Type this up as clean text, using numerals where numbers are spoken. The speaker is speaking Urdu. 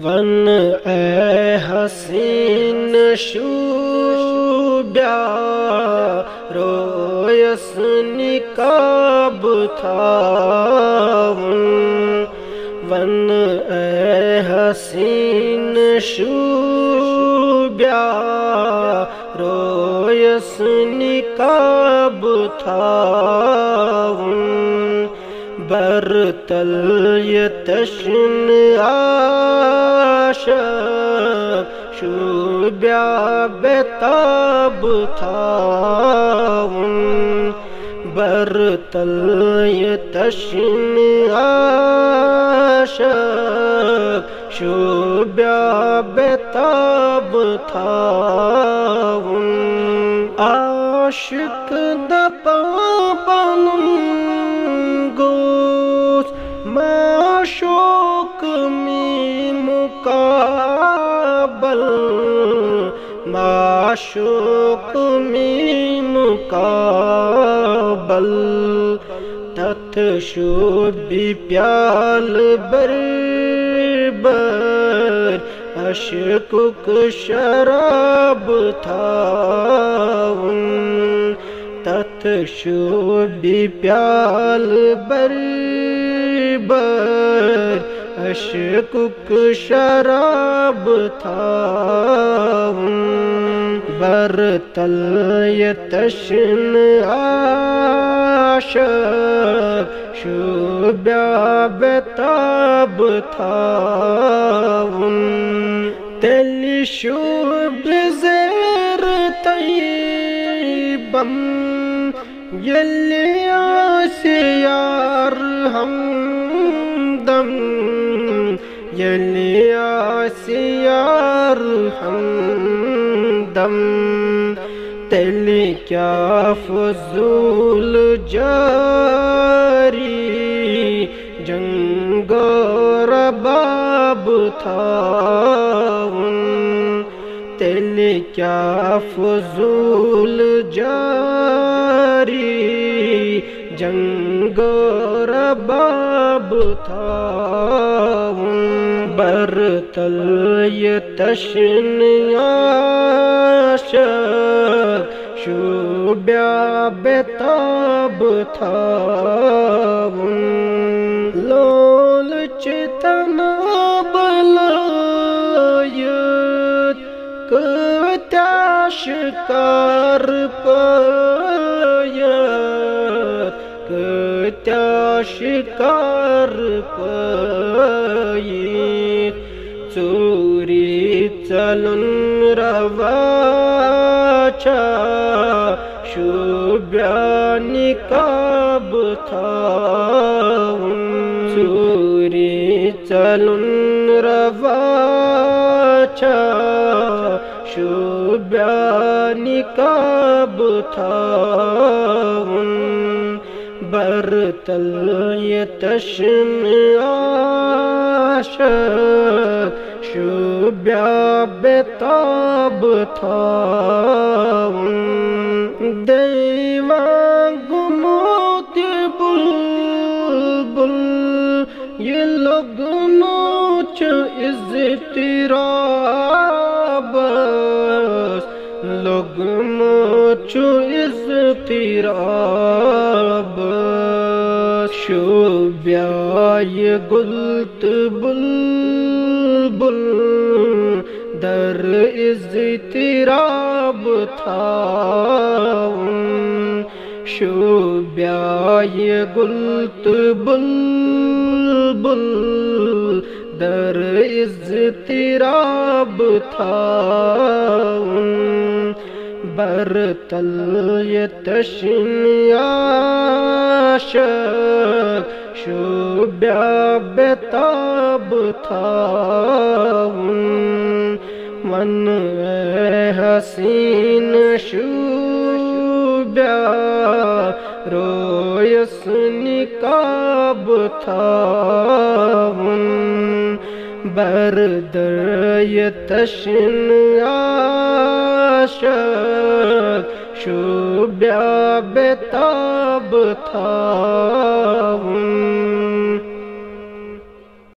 ون اے حسین شوبیا رویس نقاب تھا ون اے حسین شوبیا رویس نقاب تھا برتل یتشن عاشق شوبیا بیتاب تھا برتل یتشن عاشق شوبیا بیتاب تھا عاشق دپا بنگوس معشوق می مقابل معشوق می مقابل تت شوبی پیال بر بر اشک شراب تھا تت شوبی پیال بر بر اشک شراب تھا برتل یتشن عاشق شوبیا بیتاب تھا تیلی شوب زیر طیبم یلی آسیار ہمدم یلی آسیار ہمدم تیلی کیا فضول جاری جنگ و رباب تھا تیلی کیا فضول جاری جنگ و رباب تھا برتل یتشن عاشق شوبیا بیتاب تھا لالچ تناب لایت کتیا شکار پایت کتیا شکار پایت چوری چلن رواچا شوبیا نقاب تھا چوری چلن رواچا شوبیا نقاب تھا برتل یتشن عاشق شوبیا بیتاب تھا دیوان گموت بلبل یہ لوگ نوچ اضطراب لوگ نوچ اضطراب شوبیا یہ گلت بلبل در اضطراب تھا شوبیا یہ گلت بلبل در اضطراب تھا برتل یتشن عاشق شوبیا بیتاب تھا ون اے حسین شوبیا رویس نقاب تھا بردر یتشن عاشق شوبیا بیتاب تھا